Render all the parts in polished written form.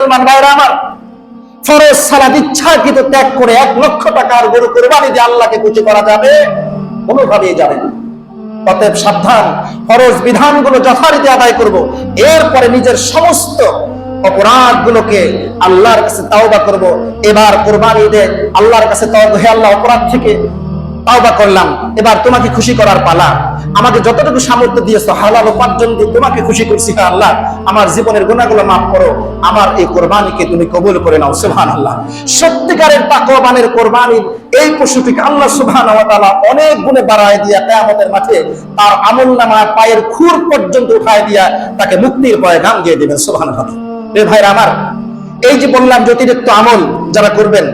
মুসলমান ভাইরা আমার, ফরজ সালাত ইচ্ছাকৃত ত্যাগ করে 1 লক্ষ টাকার গরু কুরবানি দিয়ে আল্লাহকে খুশি করা যাবে? কোনোভাবেই যাবে না। অতএব সাবধান, ফরজ বিধানগুলো যথারীতি আদায় করব, এরপরে নিজের সমস্ত অপরাধগুলোকে আল্লাহর কাছে তাওবা করব। এবার কুরবানি ঈদে আল্লাহর কাছে তাওবা, হে আল্লাহ, অপরাধ থেকে তাওবা করলাম, এবার তোমাকে খুশি করার পালা। আমাকে যতটুকু সামর্থ্য দিয়েছো হালাল উপার্জন দিয়ে তোমাকে খুশি করছি, হে আল্লাহ, আমার জীবনের গুনাহগুলো মাফ করো, আমার এই কুরবানিকে তুমি কবুল করে নাও। সুবহানাল্লাহ। সত্যিকারের তাকওয়াবানের কুরবানির এই পশুটিকে আল্লাহ সুবহানাহু ওয়া তাআলা অনেক গুণে বাড়ায় দিয়া কিয়ামতের মাঠে তার আমলনামা পায়ের খুর পর্যন্ত উঠায় দিয়া তাকে মুক্তির পয়গাম দিয়ে দিবেন। সুবহানাল্লাহ। রে ভাইরা আমার, এই যে বললাম যে অতিরিক্ত আমল যারা করবেন,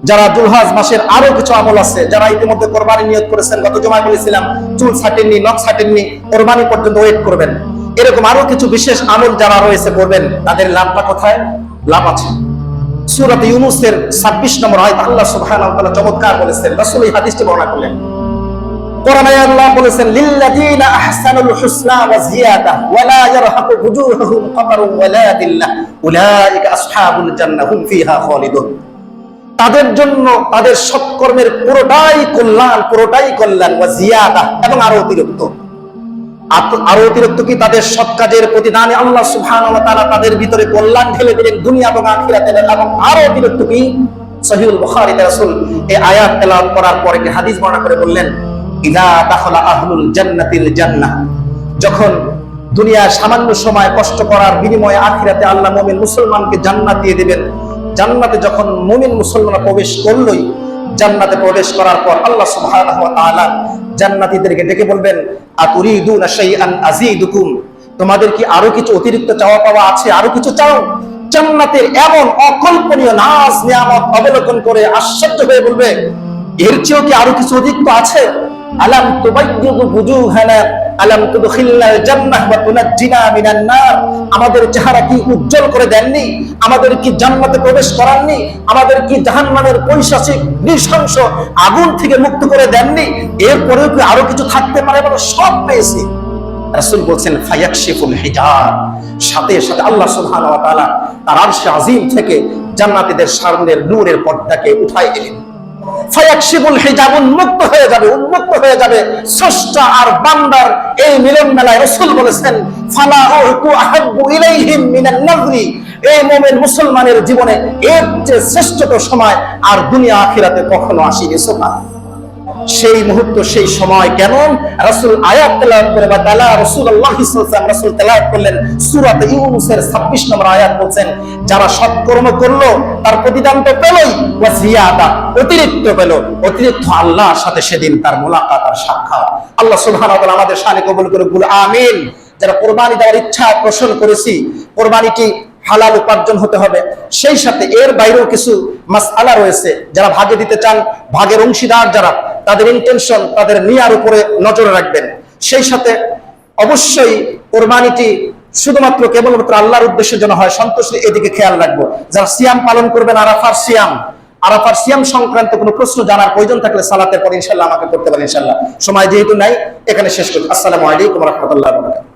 যারা দুলহজ মাসের আরো কিছু আমল আছে, যারা ইতিমধ্যে কোরবানি নিয়ত করেছেন, গত জুমায় বলেছিলাম চুল ছাটেননি, নখ ছাটেননি, কোরবানি পর্যন্ত ওয়েট করবেন, এরকম আরো কিছু বিশেষ আমল যারা রয়েছে করবেন, তাদের লাভটা কোথায়? লাভ আছে সূরা ইউনূসের 26 নম্বর আয়াত আল্লাহ সুবহানাহু ওয়া তাআলা চমৎকার বলেছেন। রাসূল এই হাদিসটি বর্ণনা করলেন। কোরআনে আল্লাহ বলেছেন, লিল্লাযীনা আহসানুল হুসনা ওয়া জিয়াদা ওয়া লা ইয়ারহাকু ওয়ুজুহুহুম কাতারুন ওয়া লা দিল্লাহ উলাইকা আসহাবুল জান্নাহ হুম ফিহা খালিদুন। তাদের জন্য তাদের সৎকর্মের পুরোটাই কল্যাণ ওয়া জিয়াদা, এবং আরো অতিরিক্ত কি তাদের সৎ কাজের প্রতিদানে আল্লাহ সুবহানাহু ওয়া তাআলা তাদের ভিতরে কল্যাণ ঢেলে দিলেন দুনিয়া এবং আখিরাতে। এবং আরো অতিরিক্ত কি? সহিহুল বুখারীতে রাসূল এই আয়াত তেলাওয়াত করার পরে একটি হাদিস বর্ণনা করে বললেন, ইযা দাখালা আহলুল জান্নাতিল জান্নাহ, যখন দুনিয়ায় সামান্য সময় কষ্ট করার বিনিময়ে আখিরাতে আল্লাহ মুমিন মুসলমানকে জান্নাত দিয়ে দিবেন। জান্নাতে যখন মুমিন মুসলমানরা প্রবেশ করলই, জান্নাতে প্রবেশ করার পর আল্লাহ সুবহানাহু ওয়া তাআলা জান্নাতীদেরকে ডেকে বলবেন, আতুরিদুনা শাইআন আযীদুকুম, তোমাদের কি আরো কিছু অতিরিক্ত চাওয়া পাওয়া আছে? আরো কিছু চাও? জান্নাতের এমন অকল্পনীয় নাজ নিয়ামত অবলোকন করে আশ্চর্য হয়ে বলবে, এর চেয়েও কি আরো কিছু অতিরিক্ত আছে? আলাম তুবাইয়্যিদু বুজুহানা আলাম তুদখিলনাল জান্নাহ ওয়া তুনাজ্জিনা মিনান নার, আমাদের চেহারা কি উজ্জ্বল করে দেননি? আমাদের কি জান্নাতে প্রবেশ করাননি? আমাদের কি জাহান্নামের পৈশাচিক নৃশংস আগুন থেকে মুক্ত করে দেননি? এরপরেও কি আরো কিছু থাকতে পারে? বলে সব পেয়েছি। রাসূল বলেন, ফায়াকশিফুল হিজাব, সাথে সাথে আল্লাহ সুবহানাহু ওয়া তাআলা তার আরশে আজিম থেকে জান্নাতীদের সামনের নূরের পর্দাকে উঠাই দিলেন। ফায়াকশিফুল হিজাব, উন্মুক্ত হয়ে যাবে স্রষ্টা আর বান্দার এই মিলন মেলায়। রাসূল বলেছেন, ফালা উহকু আহাব্বু ইলাইহিম মিনান নাযরি, এই মুমিন মুসলমানের জীবনে এর চেয়ে শ্রেষ্ঠতর সময় আর দুনিয়া আখিরাতে কখনো আসেনি। সুবহানাল্লাহ। সেই মুহূর্ত, সেই সময় কেমন? রাসূল আয়াত তেলাওয়াত করে বা তাআলা রাসূলুল্লাহ সাল্লাল্লাহু আলাইহি ওয়াসাল্লাম রাসূল তেলাওয়াত করলেন সূরা ইউনূসের 26 নম্বর আয়াত, বলছেন, যারা সৎকর্ম করলো তার প্রতিদান তো পেলই, ওয়া জিয়াদা, অতিরিক্ত পেল। অতিরিক্ত আল্লাহর সাথে সেদিন তার মুলাকাত আর সাক্ষাৎ। আল্লাহ সুবহানাহু ওয়া তাআলা আমাদের শানে কবুল করে বলে আমিন। যারা কুরবানি দেওয়ার ইচ্ছা পোষণ করেছি, কুরবানিটি হালাল উপার্জন হতে হবে, সেই সাথে এর বাইরেও কিছু মাসআলা রয়েছে। যারা ভাগে দিতে চান, ভাগের অংশীদার যারা, তাদের ইন্টেনশন, তাদের নিয়ার উপরে নজর রাখবেন। সেই সাথে অবশ্যই কুরবানিটি শুধুমাত্র কেবলমাত্র আল্লাহর উদ্দেশ্যের জন্য হয়, সন্তুষ্টি, এদিকে খেয়াল রাখবো। যারা সিয়াম পালন করবেন, আরাফার সিয়াম সংক্রান্ত কোনো প্রশ্ন জানার প্রয়োজন থাকলে সালাতের পর ইনশাআল্লাহ আমাকে করতে পারেন। ইনশাআল্লাহ সময় যেহেতু নাই, এখানে শেষ করি। আসসালামু আলাইকুম ওয়া রাহমাতুল্লাহি ওয়া বারাকাতুহু।